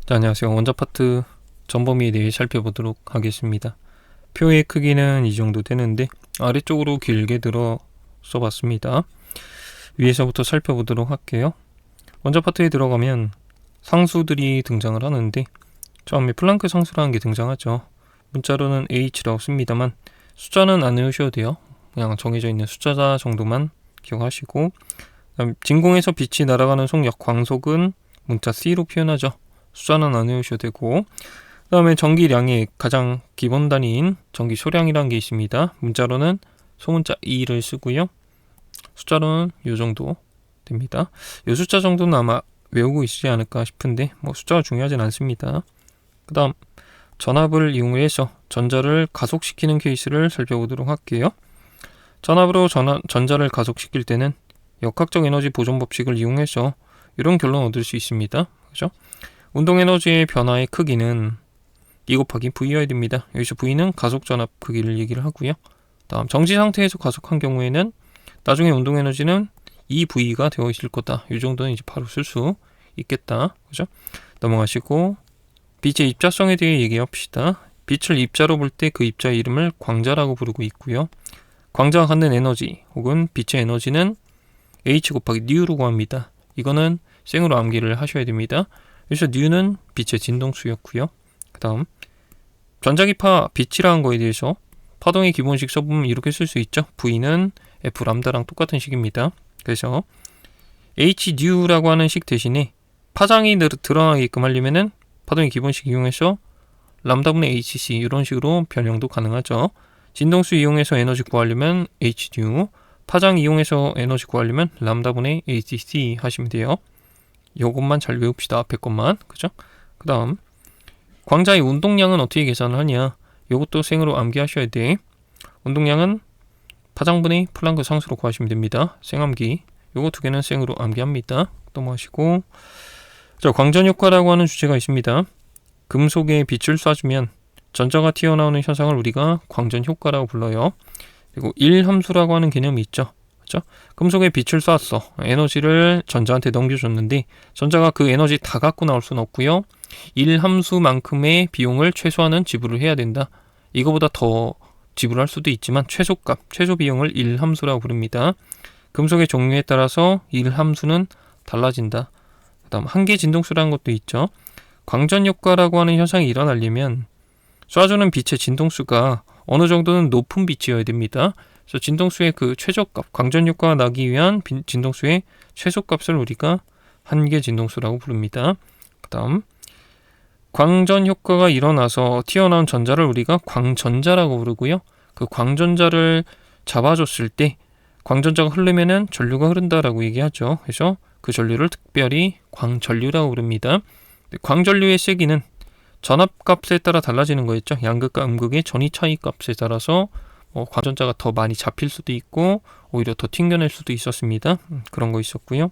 네, 안녕하세요. 원자 파트 전범위에 대해 살펴보도록 하겠습니다. 표의 크기는 이 정도 되는데 아래쪽으로 길게 들어 써봤습니다. 위에서부터 살펴보도록 할게요. 원자 파트에 들어가면 상수들이 등장을 하는데 처음에 플랑크 상수라는 게 등장하죠. 문자로는 H라고 씁니다만 숫자는 안 외우셔도 돼요. 그냥 정해져 있는 숫자 정도만 기억하시고, 그다음 진공에서 빛이 날아가는 속력 광속은 문자 C로 표현하죠. 숫자는 안 외우셔도 되고, 그 다음에 전기량의 가장 기본 단위인 전기 소량이라는 게 있습니다. 문자로는 소문자 E를 쓰고요. 숫자로는 이 정도 됩니다. 이 숫자 정도는 아마 외우고 있지 않을까 싶은데 숫자가 중요하진 않습니다. 그 다음 전압을 이용해서 전자를 가속시키는 케이스를 살펴보도록 할게요. 전압으로 전자를 가속시킬 때는 역학적 에너지 보존 법칙을 이용해서 이런 결론 얻을 수 있습니다. 그죠? 운동 에너지의 변화의 크기는 E 곱하기 V여야 됩니다. 여기서 V는 가속 전압 크기를 얘기를 하고요. 다음 정지 상태에서 가속한 경우에는 나중에 운동 에너지는 EV가 되어 있을 거다. 이 정도는 이제 바로 쓸 수 있겠다. 그죠? 넘어가시고 빛의 입자성에 대해 얘기합시다. 빛을 입자로 볼 때 그 입자의 이름을 광자라고 부르고 있고요. 광자가 갖는 에너지 혹은 빛의 에너지는 H 곱하기 N으로 구합니다. 이거는 생으로 암기를 하셔야 됩니다. 그래서 N은 빛의 진동수였고요. 그 다음 전자기파 빛이라는 거에 대해서 파동의 기본식 써보면 이렇게 쓸 수 있죠. V는 F 람다랑 똑같은 식입니다. 그래서 H N라고 하는 식 대신에 파장이 드러나게끔 하려면은 파동의 기본식 이용해서 람다분의 HC 이런 식으로 변형도 가능하죠. 진동수 이용해서 에너지 구하려면 H N, 파장 이용해서 에너지 구하려면 람다분의 HC 하시면 돼요. 요것만 잘 외웁시다. 앞에 것만. 그죠? 그 다음 광자의 운동량은 어떻게 계산을 하냐. 요것도 생으로 암기하셔야 돼. 운동량은 파장분의 플랑크 상수로 구하시면 됩니다. 생암기. 요거 두 개는 생으로 암기합니다. 넘어가시고, 자, 광전 효과라고 하는 주제가 있습니다. 금속에 빛을 쏴주면 전자가 튀어나오는 현상을 우리가 광전 효과라고 불러요. 그리고 1함수라고 하는 개념이 있죠. 그렇죠? 금속에 빛을 쐈어. 에너지를 전자한테 넘겨줬는데 전자가 그 에너지 다 갖고 나올 수는 없고요. 1함수만큼의 비용을 최소한은 지불을 해야 된다. 이거보다 더 지불할 수도 있지만 최소값, 최소 비용을 1함수라고 부릅니다. 금속의 종류에 따라서 1함수는 달라진다. 그 다음 한계 진동수라는 것도 있죠. 광전 효과라고 하는 현상이 일어나려면 쏴주는 빛의 진동수가 어느 정도는 높은 빛이어야 됩니다. 그래서 진동수의 그 최저값, 광전 효과가 나기 위한 진동수의 최소값을 우리가 한계 진동수라고 부릅니다. 그 다음 광전 효과가 일어나서 튀어나온 전자를 우리가 광전자라고 부르고요. 그 광전자를 잡아줬을 때 광전자가 흐르면은 전류가 흐른다라고 얘기하죠. 그래서 그 전류를 특별히 광전류라고 부릅니다. 광전류의 세기는 전압값에 따라 달라지는 거였죠. 양극과 음극의 전위 차이 값에 따라서 광전자가 더 많이 잡힐 수도 있고 오히려 더 튕겨낼 수도 있었습니다. 그런 거 있었고요.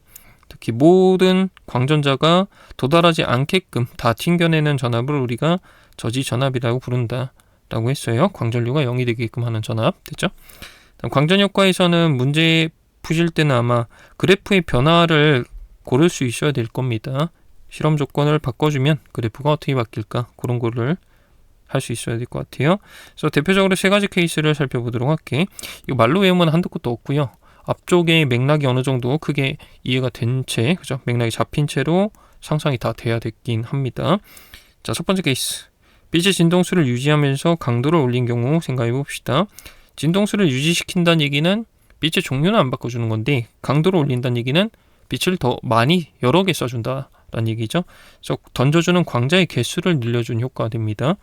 특히 모든 광전자가 도달하지 않게끔 다 튕겨내는 전압을 우리가 저지 전압이라고 부른다 라고 했어요. 광전류가 0이 되게끔 하는 전압 됐죠. 광전 효과에서는 문제 푸실 때는 아마 그래프의 변화를 고를 수 있어야 될 겁니다. 실험 조건을 바꿔주면 그래프가 어떻게 바뀔까, 그런 거를 할 수 있어야 될 것 같아요. 그래서 대표적으로 세 가지 케이스를 살펴보도록 할게. 이거 말로 외우면 한두 끝도 없고요. 앞쪽에 맥락이 어느 정도 크게 이해가 된 채, 그죠? 맥락이 잡힌 채로 상상이 다 돼야 됐긴 합니다. 자, 첫 번째 케이스. 빛의 진동수를 유지하면서 강도를 올린 경우 생각해 봅시다. 진동수를 유지시킨다는 얘기는 빛의 종류는 안 바꿔주는 건데 강도를 올린다는 얘기는 빛을 더 많이 여러 개 쏴준다라는 얘기죠. 그래서 던져주는 광자의 개수를 늘려준 효과가 됩니다.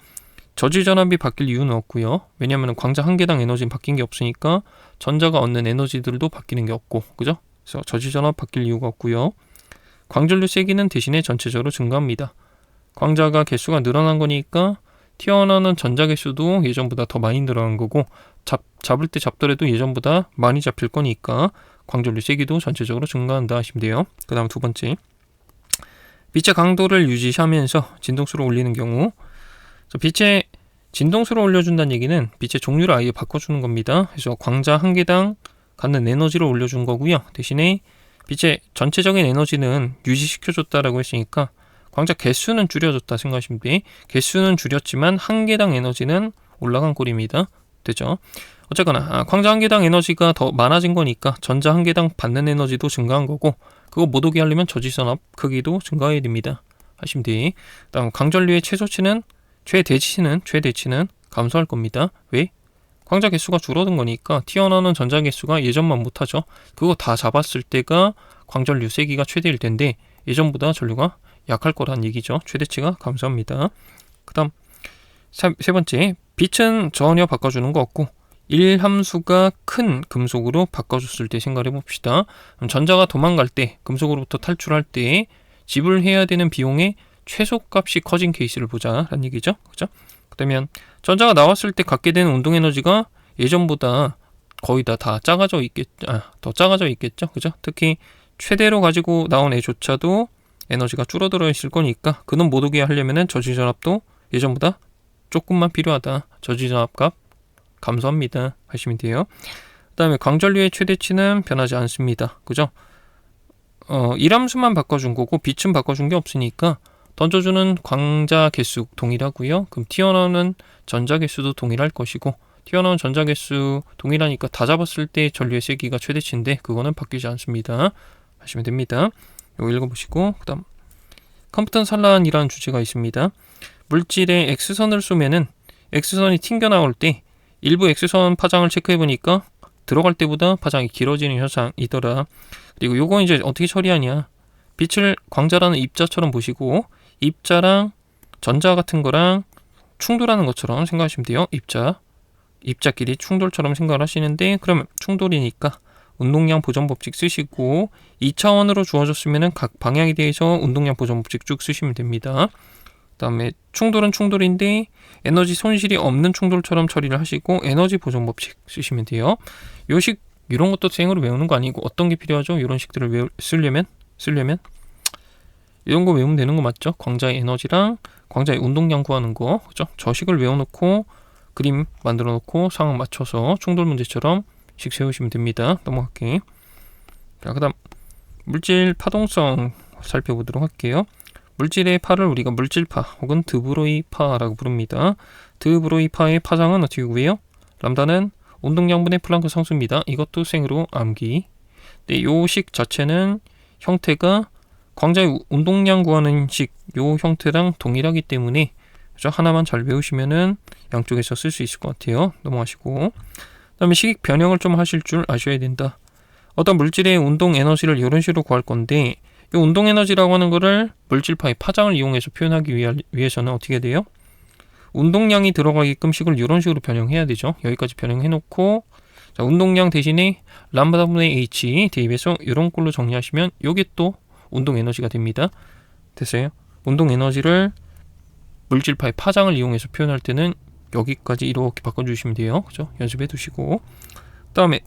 저지 전압이 바뀔 이유는 없고요. 왜냐하면 광자 한 개당 에너지는 바뀐 게 없으니까 전자가 얻는 에너지들도 바뀌는 게 없고, 그죠? 그래서 저지 전압 바뀔 이유가 없고요. 광전류 세기는 대신에 전체적으로 증가합니다. 광자가 개수가 늘어난 거니까 튀어나오는 전자 개수도 예전보다 더 많이 늘어난 거고, 잡을 때 잡더라도 예전보다 많이 잡힐 거니까 광전류 세기도 전체적으로 증가한다 하시면 돼요. 그 다음 두 번째, 빛의 강도를 유지하면서 진동수를 올리는 경우, 빛의 진동수를 올려준다는 얘기는 빛의 종류를 아예 바꿔주는 겁니다. 그래서 광자 한 개당 갖는 에너지를 올려준 거고요. 대신에 빛의 전체적인 에너지는 유지시켜줬다라고 했으니까 광자 개수는 줄여졌다 생각하시면 돼. 개수는 줄였지만 한 개당 에너지는 올라간 꼴입니다. 되죠? 어쨌거나 광자 한 개당 에너지가 더 많아진 거니까 전자 한 개당 받는 에너지도 증가한 거고, 그거 못 오게 하려면 저지선압 크기도 증가해야 됩니다. 하시면 돼. 다음 광전류의 최대치는 감소할 겁니다. 왜? 광자 개수가 줄어든 거니까 튀어나오는 전자 개수가 예전만 못하죠. 그거 다 잡았을 때가 광전류 세기가 최대일 텐데 예전보다 전류가 약할 거란 얘기죠. 최대치가 감소합니다. 그 다음 세 번째, 빛은 전혀 바꿔주는 거 없고 1함수가 큰 금속으로 바꿔줬을 때 생각해 봅시다. 전자가 도망갈 때, 금속으로부터 탈출할 때 지불해야 되는 비용의 최소값이 커진 케이스를 보자라는 얘기죠. 그죠? 그러면 전자가 나왔을 때 갖게 되는 운동 에너지가 예전보다 거의 다 작아져 더 작아져 있겠죠. 그죠? 특히 최대로 가지고 나온 애조차도 에너지가 줄어들어 있을 거니까 그놈 못 오게 하려면은 저지전압도 예전보다 조금만 필요하다. 저지전압 값 감소합니다. 하시면 돼요. 그 다음에 광전류의 최대치는 변하지 않습니다. 그죠? 1함수만 바꿔준 거고 빛은 바꿔준 게 없으니까 던져주는 광자 개수 동일하고요. 그럼 튀어나오는 전자 개수도 동일할 것이고, 튀어나온 전자 개수 동일하니까 다 잡았을 때 전류의 세기가 최대치인데 그거는 바뀌지 않습니다. 하시면 됩니다. 이거 읽어보시고, 그 다음 컴퓨터 산란이라는 주제가 있습니다. 물질에 X선을 쏘면은 X선이 튕겨나올 때 일부 X선 파장을 체크해보니까 들어갈 때보다 파장이 길어지는 현상이더라. 그리고 요거 이제 어떻게 처리하냐, 빛을 광자라는 입자처럼 보시고 입자랑 전자 같은 거랑 충돌하는 것처럼 생각하시면 돼요. 입자끼리 충돌처럼 생각을 하시는데, 그러면 충돌이니까 운동량 보전 법칙 쓰시고 2차원으로 주어졌으면 각 방향에 대해서 운동량 보전 법칙 쭉 쓰시면 됩니다. 그 다음에 충돌은 충돌인데 에너지 손실이 없는 충돌처럼 처리를 하시고 에너지 보전 법칙 쓰시면 돼요. 요식 이런 것도 생으로 외우는 거 아니고 어떤 게 필요하죠? 이런 식들을 쓰려면 이런 거 외우면 되는 거 맞죠? 광자의 에너지랑 광자의 운동량 구하는 거, 그죠? 저식을 외워놓고 그림 만들어 놓고 상황 맞춰서 충돌 문제처럼 식 세우시면 됩니다. 넘어갈게요. 자, 그 다음 물질 파동성 살펴보도록 할게요. 물질의 파를 우리가 물질파 혹은 드브로이파라고 부릅니다. 드브로이파의 파장은 어떻게 구해요? 람다는 운동량분의 플랑크 상수입니다. 이것도 생으로 암기. 근데 요 식 자체는 형태가 광자의 운동량 구하는 식 요 형태랑 동일하기 때문에 그죠? 하나만 잘 배우시면은 양쪽에서 쓸 수 있을 것 같아요. 넘어가시고, 그 다음에 식 변형을 좀 하실 줄 아셔야 된다. 어떤 물질의 운동 에너지를 이런 식으로 구할 건데, 이 운동 에너지라고 하는 거를 물질파의 파장을 이용해서 표현하기 위해서는 어떻게 돼요? 운동량이 들어가게끔 식을 이런 식으로 변형해야 되죠. 여기까지 변형해 놓고, 자, 운동량 대신에 람다분의 H 대입해서 이런 꼴로 정리하시면 이게 또 운동 에너지가 됩니다. 됐어요? 운동 에너지를 물질파의 파장을 이용해서 표현할 때는 여기까지 이렇게 바꿔주시면 돼요. 그죠? 연습해 두시고, 그 다음에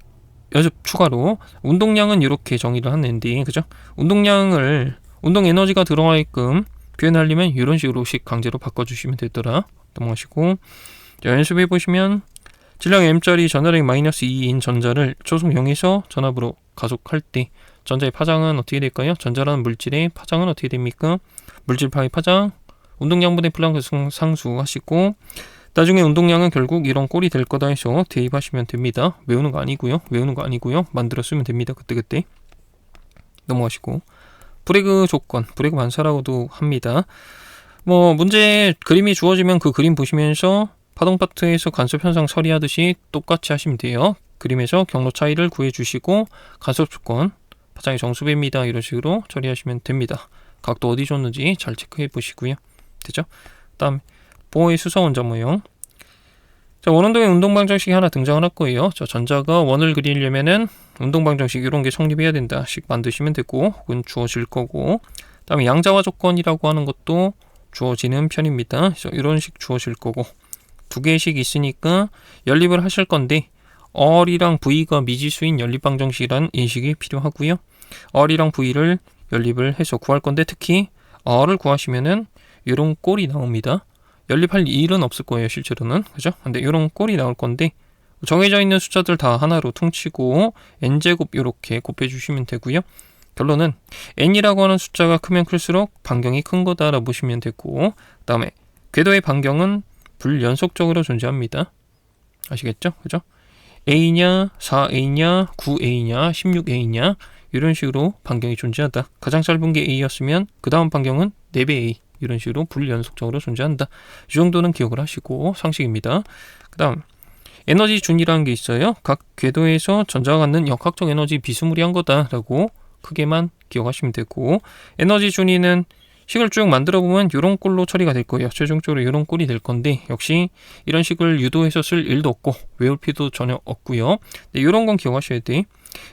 연습 추가로 운동량은 이렇게 정의를 하는데, 그죠? 운동 에너지가 들어가게끔 표현하려면 이런 식으로씩 강제로 바꿔주시면 되더라. 넘어가시고, 자, 연습해 보시면 질량 m짜리 전하력이 -2인 전자를 초속 0에서 전압으로 가속할 때 전자의 파장은 어떻게 될까요? 전자라는 물질의 파장은 어떻게 됩니까? 물질파의 파장, 운동량분의 플랑크 상수 하시고, 나중에 운동량은 결국 이런 꼴이 될 거다 해서 대입하시면 됩니다. 외우는 거 아니고요. 만들어 쓰면 됩니다. 그때. 넘어가시고, 브레그 조건, 브레그 반사라고도 합니다. 문제 그림이 주어지면 그 그림 보시면서 파동 파트에서 간섭 현상 처리하듯이 똑같이 하시면 돼요. 그림에서 경로 차이를 구해주시고 간섭 조건, 파장의 정수배입니다. 이런 식으로 처리하시면 됩니다. 각도 어디 줬는지 잘 체크해 보시고요. 되죠? 다음 보호의 수소 원자 모형. 자, 원운동의 운동방정식이 하나 등장을 할 거예요. 자, 전자가 원을 그리려면은 운동방정식 이런 게 성립해야 된다 식 만드시면 되고, 혹은 주어질 거고, 다음에 양자화 조건이라고 하는 것도 주어지는 편입니다. 그래서 이런 식 주어질 거고, 두 개의 식이 있으니까 연립을 하실 건데 R이랑 V가 미지수인 연립방정식이라는 인식이 필요하고요. R이랑 V를 연립을 해서 구할 건데, 특히 R을 구하시면은 이런 꼴이 나옵니다. 연립할 일은 없을 거예요, 실제로는. 그죠? 근데 이런 꼴이 나올 건데, 정해져 있는 숫자들 다 하나로 퉁치고 n제곱 이렇게 곱해 주시면 되고요. 결론은 n이라고 하는 숫자가 크면 클수록 반경이 큰 거다라고 보시면 되고, 그 다음에 궤도의 반경은 불연속적으로 존재합니다. 아시겠죠? 그죠? a냐, 4a냐, 9a냐, 16a냐 이런 식으로 반경이 존재한다. 가장 짧은 게 a였으면 그 다음 반경은 4배 a, 이런 식으로 불연속적으로 존재한다. 이 정도는 기억을 하시고 상식입니다. 그 다음 에너지 준이라는 게 있어요. 각 궤도에서 전자가 갖는 역학적 에너지 비스무리한 거다라고 크게만 기억하시면 되고, 에너지 준위는 식을 쭉 만들어 보면 이런 꼴로 처리가 될 거예요. 최종적으로 이런 꼴이 될 건데, 역시 이런 식을 유도해서 쓸 일도 없고 외울 필요도 전혀 없고요. 이런 건 기억하셔야 돼.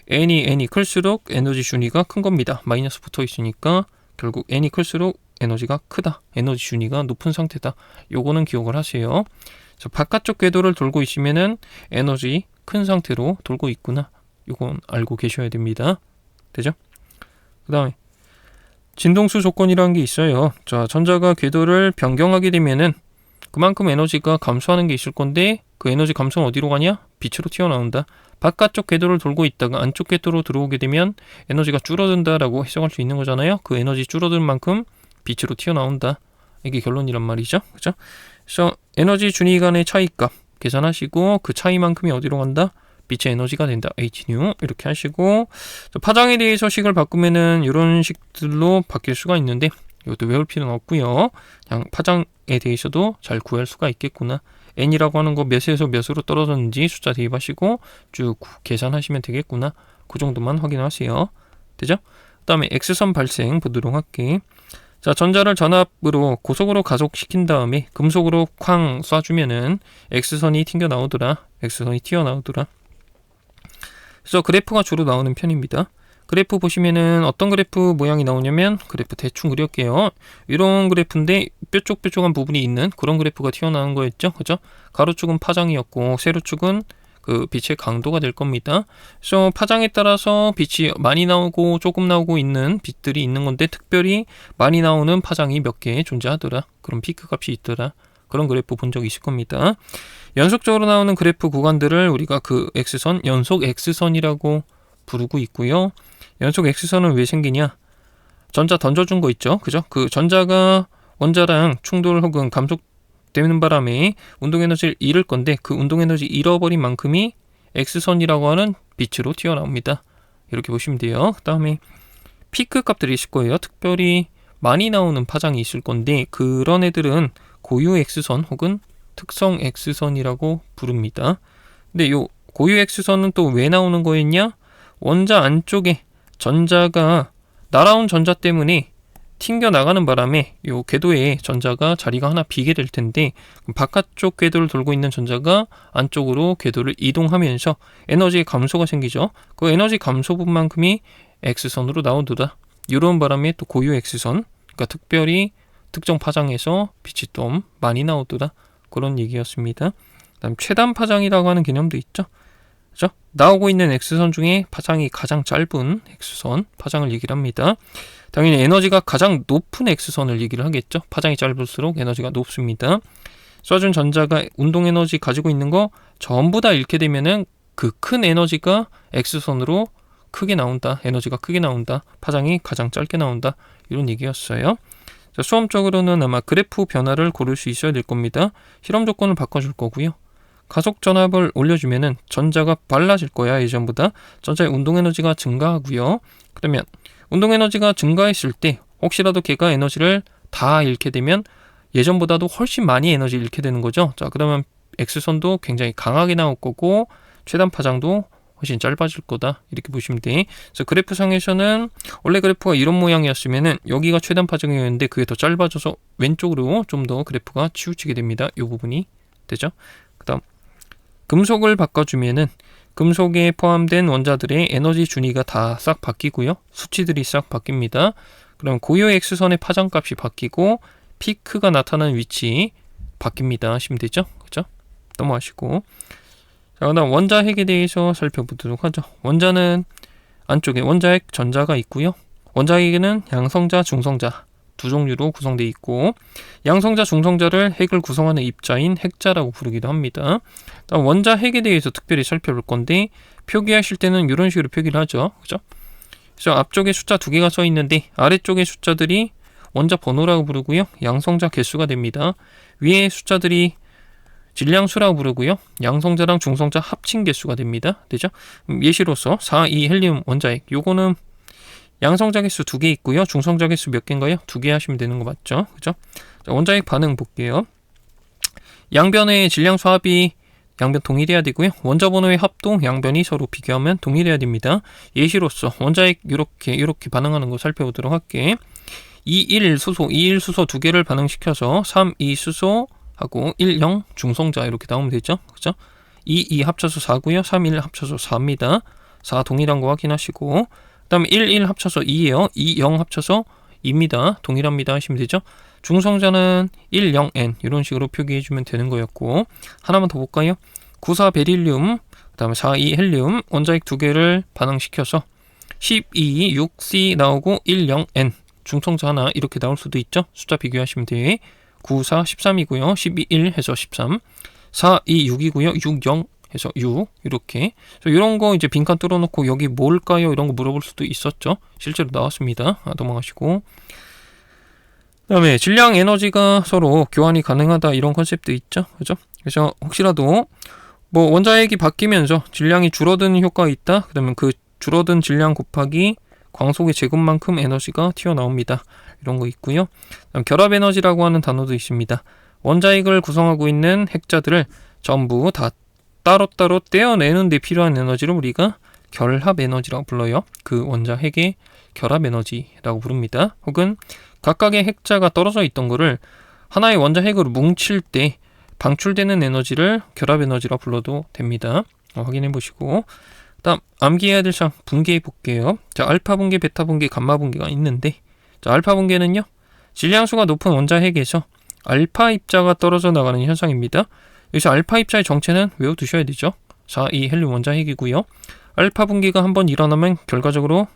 n이 클수록 에너지 준위가 큰 겁니다. 마이너스 붙어 있으니까 결국 n이 클수록 에너지가 크다, 에너지 준위가 높은 상태다. 요거는 기억을 하세요. 바깥쪽 궤도를 돌고 있으면은 에너지 큰 상태로 돌고 있구나, 요건 알고 계셔야 됩니다. 되죠? 그 다음에 진동수 조건이라는 게 있어요. 자, 전자가 궤도를 변경하게 되면은 그만큼 에너지가 감소하는 게 있을 건데, 그 에너지 감소는 어디로 가냐? 빛으로 튀어나온다. 바깥쪽 궤도를 돌고 있다가 안쪽 궤도로 들어오게 되면 에너지가 줄어든다라고 해석할 수 있는 거잖아요. 그 에너지 줄어든 만큼 빛으로 튀어나온다. 이게 결론이란 말이죠. 그죠? 그래서 에너지 준위 간의 차이값 계산하시고, 그 차이만큼이 어디로 간다? 빛의 에너지가 된다. hν 이렇게 하시고, 파장에 대해서 식을 바꾸면은 이런 식들로 바뀔 수가 있는데 이것도 외울 필요는 없고요. 그냥 파장에 대해서도 잘 구할 수가 있겠구나. n이라고 하는 거 몇에서 몇으로 떨어졌는지 숫자 대입하시고 쭉 계산하시면 되겠구나. 그 정도만 확인하세요. 되죠? 그 다음에 x선 발생 보도록 할게. 자, 전자를 전압으로 고속으로 가속시킨 다음에 금속으로 쾅 쏴주면은 x선이 튕겨나오더라. x선이 튀어나오더라. 그래서 그래프가 주로 나오는 편입니다. 그래프 보시면은 어떤 그래프 모양이 나오냐면, 그래프 대충 그릴게요. 이런 그래프인데 뾰족뾰족한 부분이 있는 그런 그래프가 튀어나온 거였죠. 그죠? 가로축은 파장이었고 세로축은 그 빛의 강도가 될 겁니다. 그래서 파장에 따라서 빛이 많이 나오고 조금 나오고 있는 빛들이 있는 건데, 특별히 많이 나오는 파장이 몇 개 존재하더라. 그런 피크 값이 있더라. 그런 그래프 본 적 있을 겁니다. 연속적으로 나오는 그래프 구간들을 우리가 그 X선, 연속 X선이라고 부르고 있고요. 연속 X선은 왜 생기냐? 전자 던져준 거 있죠? 그죠? 그 전자가 원자랑 충돌 혹은 감속되는 바람에 운동에너지를 잃을 건데, 그 운동에너지 잃어버린 만큼이 X선이라고 하는 빛으로 튀어나옵니다. 이렇게 보시면 돼요. 그 다음에 피크 값들이 있을 거예요. 특별히 많이 나오는 파장이 있을 건데, 그런 애들은 고유 X선 혹은 특성 X선이라고 부릅니다. 근데 요 고유 X선은 또 왜 나오는 거였냐? 원자 안쪽에 전자가 날아온 전자 때문에 튕겨 나가는 바람에 요 궤도에 전자가 자리가 하나 비게 될 텐데, 바깥쪽 궤도를 돌고 있는 전자가 안쪽으로 궤도를 이동하면서 에너지 감소가 생기죠. 그 에너지 감소분만큼이 X선으로 나오더라. 이런 바람에 또 고유 X선, 그러니까 특별히 특정 파장에서 빛이 좀 많이 나오더라. 그런 얘기였습니다. 그다음 최단 파장이라고 하는 개념도 있죠. 그죠? 나오고 있는 X선 중에 파장이 가장 짧은 X선 파장을 얘기를 합니다. 당연히 에너지가 가장 높은 X선을 얘기를 하겠죠. 파장이 짧을수록 에너지가 높습니다. 쏴준 전자가 운동 에너지 가지고 있는 거 전부 다 잃게 되면은 그 큰 에너지가 X선으로 크게 나온다. 에너지가 크게 나온다. 파장이 가장 짧게 나온다. 이런 얘기였어요. 자, 수험적으로는 아마 그래프 변화를 고를 수 있어야 될 겁니다. 실험 조건을 바꿔줄 거고요. 가속 전압을 올려주면은 전자가 빨라질 거야. 예전보다 전자의 운동 에너지가 증가하고요. 그러면 운동 에너지가 증가했을 때 혹시라도 걔가 에너지를 다 잃게 되면 예전보다도 훨씬 많이 에너지 잃게 되는 거죠. 자, 그러면 X선도 굉장히 강하게 나올 거고 최단 파장도 훨씬 짧아질 거다. 이렇게 보시면 돼. 그래서 그래프상에서는 원래 그래프가 이런 모양이었으면은 여기가 최단 파장이었는데 그게 더 짧아져서 왼쪽으로 좀 더 그래프가 치우치게 됩니다. 이 부분이 되죠. 그다음 금속을 바꿔주면은 금속에 포함된 원자들의 에너지 준위가 다 싹 바뀌고요. 수치들이 싹 바뀝니다. 그럼 고유 X선의 파장값이 바뀌고 피크가 나타나는 위치 바뀝니다. 하시면 되죠. 그죠? 넘어가시고. 자, 그다음 원자핵에 대해서 살펴보도록 하죠. 원자는 안쪽에 원자핵 전자가 있고요. 원자핵에는 양성자, 중성자 두 종류로 구성되어 있고, 양성자, 중성자를 핵을 구성하는 입자인 핵자라고 부르기도 합니다. 다음 원자핵에 대해서 특별히 살펴볼 건데, 표기하실 때는 이런 식으로 표기를 하죠. 그죠? 그래서 앞쪽에 숫자 2개가 써 있는데 아래쪽에 숫자들이 원자 번호라고 부르고요. 양성자 개수가 됩니다. 위에 숫자들이 질량수라고 부르고요. 양성자랑 중성자 합친 개수가 됩니다. 되죠? 예시로서 4,2 헬륨 원자핵. 요거는 양성자 개수 2개 있고요. 중성자 개수 몇 개인가요? 2개 하시면 되는 거 맞죠? 그죠? 자, 원자핵 반응 볼게요. 양변의 질량수 합이 양변 동일해야 되고요. 원자 번호의 합도 양변이 서로 비교하면 동일해야 됩니다. 예시로서 원자핵 이렇게 반응하는 거 살펴보도록 할게. 2,1 수소 2개를 반응시켜서 3,2 수소하고 1,0 중성자 이렇게 나오면 되죠. 그죠? 2,2 합쳐서 4고요. 3,1 합쳐서 4입니다. 4 동일한 거 확인하시고 그 다음에 1,1 합쳐서 2예요. 2,0 합쳐서 2입니다. 동일합니다 하시면 되죠. 중성자는 1,0N 이런 식으로 표기해주면 되는 거였고 하나만 더 볼까요? 9,4 베릴륨 그 다음에 4,2 헬륨 원자핵 2개를 반응시켜서 12, 6C 나오고 10N 중성자 하나 이렇게 나올 수도 있죠. 숫자 비교하시면 돼. 9,4 13이고요. 12, 1 해서 13 4, 2, 6이고요. 6, 0 해서 6 이렇게 이런 거 이제 빈칸 뚫어놓고 여기 뭘까요? 이런 거 물어볼 수도 있었죠. 실제로 나왔습니다. 넘어가시고 그 다음에 질량 에너지가 서로 교환이 가능하다 이런 컨셉도 있죠. 그죠? 그래서 혹시라도 뭐 원자핵이 바뀌면서 질량이 줄어드는 효과가 있다. 그러면 그 줄어든 질량 곱하기 광속의 제곱만큼 에너지가 튀어나옵니다. 이런 거 있고요. 그다음 결합 에너지라고 하는 단어도 있습니다. 원자핵을 구성하고 있는 핵자들을 전부 다 따로따로 떼어내는 데 필요한 에너지를 우리가 결합 에너지라고 불러요. 그 원자핵의 결합 에너지라고 부릅니다. 혹은 각각의 핵자가 떨어져 있던 거를 하나의 원자핵으로 뭉칠 때 방출되는 에너지를 결합 에너지라고 불러도 됩니다. 확인해 보시고 다음 암기해야 될 사항 분개해 볼게요. 자, 알파 분개, 베타 분개, 감마 분개가 있는데 자, 알파 분개는요. 질량수가 높은 원자핵에서 알파 입자가 떨어져 나가는 현상입니다. 여기서 알파 입자의 정체는 외워두셔야 되죠. 4,2 헬륨 원자핵이고요. 알파 분개가 한번 일어나면 결과적으로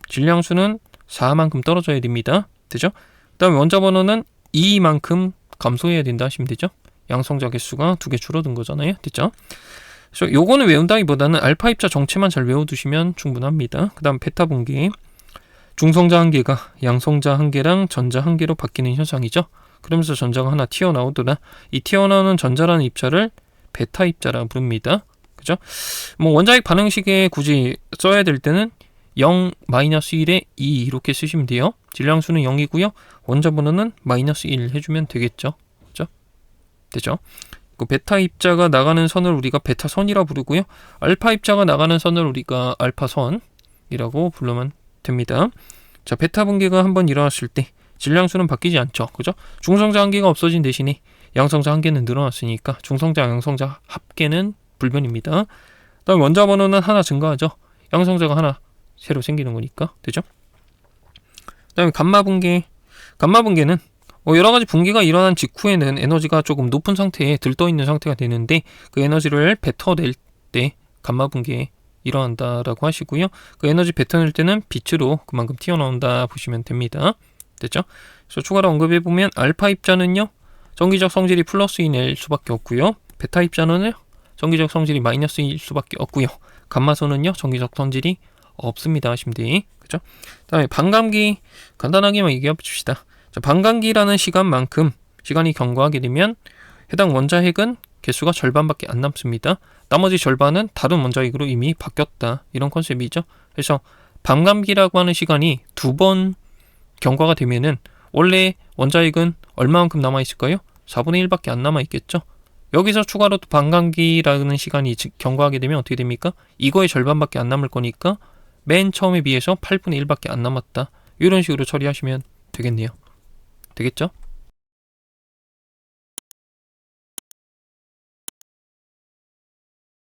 질량수는 4만큼 떨어져야 됩니다. 되죠? 그 다음에 원자 번호는 2만큼 감소해야 된다 하시면 되죠. 양성자 개수가 2개 줄어든 거잖아요. 됐죠? 그래서 요거는 외운다기보다는 알파 입자 정체만 잘 외워두시면 충분합니다. 그 다음 베타 분개 중성자 한 개가 양성자 한 개랑 전자 한 개로 바뀌는 현상이죠. 그러면서 전자가 하나 튀어나오더라. 이 튀어나오는 전자라는 입자를 베타 입자라 부릅니다. 그죠? 뭐 원자핵 반응식에 굳이 써야 될 때는 0, -1에 2 이렇게 쓰시면 돼요. 질량수는 0이고요. 원자 번호는 -1 해주면 되겠죠. 그죠? 되죠? 그 베타 입자가 나가는 선을 우리가 베타선이라 부르고요. 알파 입자가 나가는 선을 우리가 알파선이라고 부르면 됩니다. 자, 베타 분개가 한번 일어났을 때 질량수는 바뀌지 않죠. 그죠? 중성자 한 개가 없어진 대신에 양성자 한 개는 늘어났으니까 중성자, 양성자 합계는 불변입니다. 그다음 원자 번호는 하나 증가하죠. 양성자가 하나 새로 생기는 거니까. 되죠? 그다음에 감마 분개. 감마 분개는 여러 가지 분개가 일어난 직후에는 에너지가 조금 높은 상태에 들떠 있는 상태가 되는데 그 에너지를 뱉어낼 때 감마 분개 일어난다라고 하시고요. 그 에너지 뱉어낼 때는 빛으로 그만큼 튀어나온다 보시면 됩니다. 됐죠? 그래서 추가로 언급해 보면 알파 입자는요. 전기적 성질이 +2일 수밖에 없고요. 베타 입자는요. 전기적 성질이 -1일 수밖에 없고요. 감마선은요. 전기적 성질이 없습니다 하시면 돼. 그죠? 그다음에 반감기 간단하게만 얘기해 봅시다. 자, 반감기라는 시간만큼 시간이 경과하게 되면 해당 원자핵은 개수가 절반밖에 안 남습니다. 나머지 절반은 다른 원자핵으로 이미 바뀌었다. 이런 컨셉이죠. 그래서 반감기라고 하는 시간이 2번 경과가 되면은 원래 원자핵은 얼마만큼 남아있을까요? 4분의 1밖에 안 남아있겠죠. 여기서 추가로 또 반감기라는 시간이 경과하게 되면 어떻게 됩니까? 이거의 절반밖에 안 남을 거니까 맨 처음에 비해서 8분의 1밖에 안 남았다. 이런 식으로 처리하시면 되겠네요. 되겠죠?